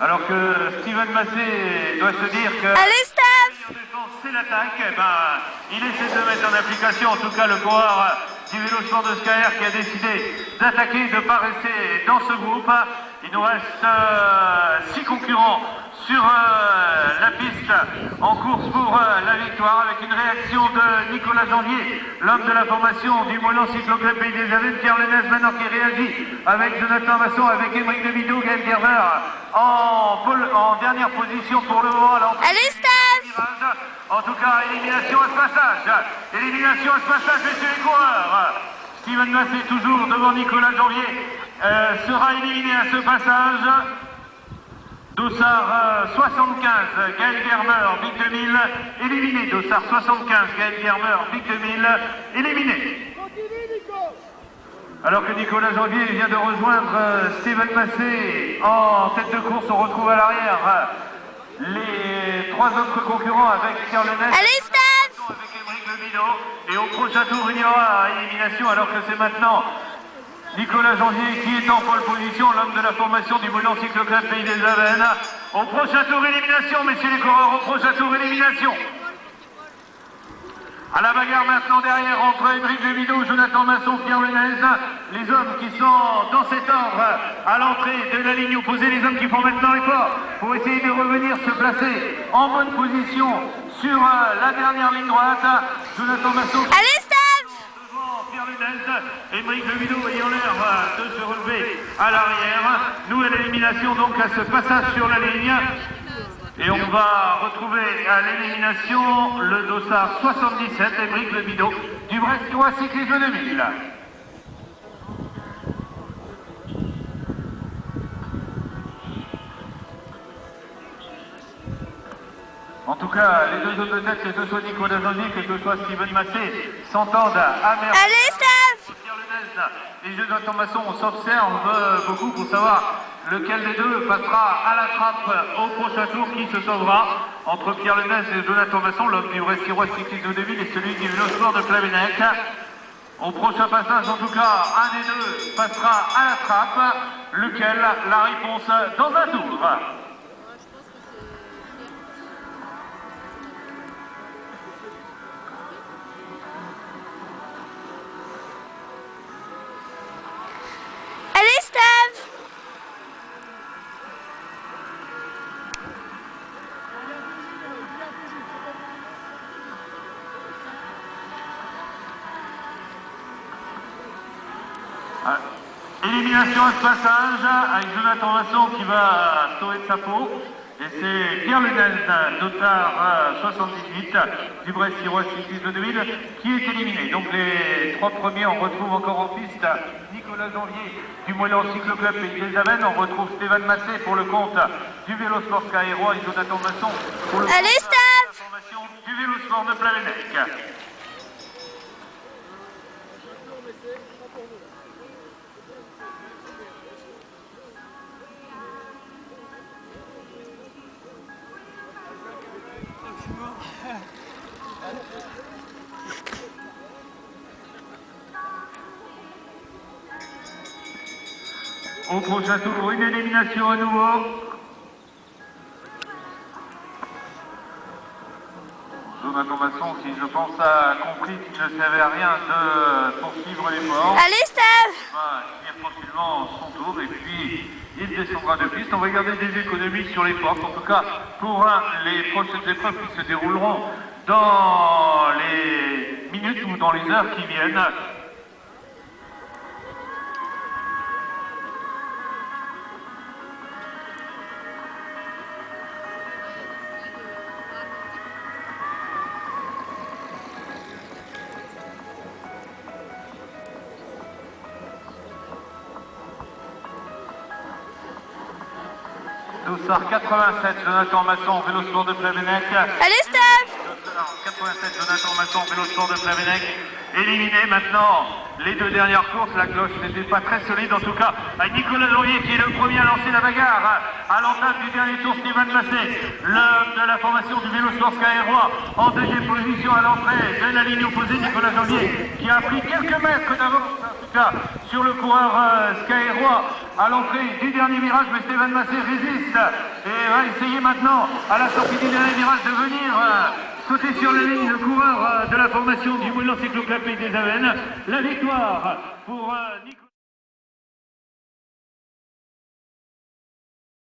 Alors que Steven Massé doit se dire que... Allez, Steph! C'est l'attaque, il essaie de mettre en application, en tout cas le coureur du vélo sport de Skyer qui a décidé d'attaquer, de ne pas rester dans ce groupe. Il nous reste 6 concurrents sur la piste en course pour la victoire, avec une réaction de Nicolas Janvier, l'homme de la formation du Moëlan Cycloclub Pays des Avennes, Pierre Lenez maintenant qui réagit avec Jonathan Masson, avec Émeric Levido, Gaël Gerber en dernière position pour le moment. Allez, Steph! En tout cas, élimination à ce passage. Élimination à ce passage, messieurs les coureurs. Steven Massé toujours devant Nicolas Janvier sera éliminé à ce passage. Dossard 75, Gaël Gerber, Big 2000, éliminé. Dossard 75, Gaël Gerber, Big 2000, éliminé. Alors que Nicolas Janvier vient de rejoindre Steven Massé en tête de course, on retrouve à l'arrière les 3 autres concurrents avec Pierre Lenez. Allez, Steph! Avec Émeric Levido. Et au prochain tour, il y aura élimination, alors que c'est maintenant Nicolas Janvier qui est en pole position, l'homme de la formation du Moëlan Cycloclub Pays des Avennes. Au prochain tour, élimination, messieurs les coureurs, au prochain tour, élimination. À la bagarre maintenant derrière entre Émeric Levido, Jonathan Masson, Pierre Lenez, les hommes qui sont dans cet ordre à l'entrée de la ligne opposée, les hommes qui font maintenant l'effort pour essayer de revenir se placer en bonne position sur la dernière ligne droite. Jonathan Masson. Allez, Steph! Devant Pierre Lenez, Émeric Levido ayant l'air de se relever à l'arrière. Nouvelle élimination donc à ce passage sur la ligne. Et on va retrouver à l'élimination le dossard 77, Émeric Levido, du Brestois Cyclisme 2000. En tout cas, les deux autres têtes, que ce soit Nicolas Janvier, que ce soit Steven Massé, s'entendent à merveille. Allez, Steph! Les Jonathan Masson, on s'observe beaucoup pour savoir lequel des deux passera à la trappe au prochain tour, qui se sauvera entre Pierre Lenez et Jonathan Masson, l'homme du Brestois Cyclisme 2000 et celui du vélo sport de Clavenec. Au prochain passage, en tout cas, un des deux passera à la trappe, lequel la réponse dans un tour. Allez, Steph! Élimination à ce passage avec Jonathan Masson qui va sauver de sa peau. Et c'est Pierre Lenez, Dossard 78 du Brestois Cyclisme 2000 qui est éliminé. Donc les 3 premiers, on retrouve encore en piste Nicolas Janvier du Moëlan Cycloclub Pays des Avennes. On retrouve Steven Massé pour le compte du vélo sport Skyrois et Jonathan Masson pour le compte Allez, Steph! de la formation du vélo sport de Plavenec. Au prochain tour, une élimination à nouveau. Jonathan Masson qui, je pense, a compris qu'il ne servait à rien de poursuivre l'effort. Allez, Steph! Il va finir tranquillement son tour et puis il descendra de piste. On va garder des économies sur les portes, en tout cas pour les prochaines épreuves qui se dérouleront dans les minutes ou dans les heures qui viennent. Dossard 87, Jonathan Masson, vélo sport de Plavenec. Allez, Steph! 87, Jonathan Masson, vélo sport de Plavenec. Éliminé maintenant les 2 dernières courses. La cloche n'était pas très solide en tout cas. Avec Nicolas Janvier qui est le premier à lancer la bagarre. À l'entame du dernier tour, Steven Massé, l'homme de la formation du vélo sport Skyrois, en 2e position à l'entrée de la ligne opposée. Nicolas Janvier qui a pris quelques mètres d'avance en tout cas sur le coureur Skyrois à l'entrée du dernier virage, mais Stéphane Massé résiste et va essayer maintenant, à la sortie du dernier virage, de venir sauter sur la ligne. Le coureur de la formation du Moulin Cycloclub Pays des Avennes. La victoire pour Nicolas.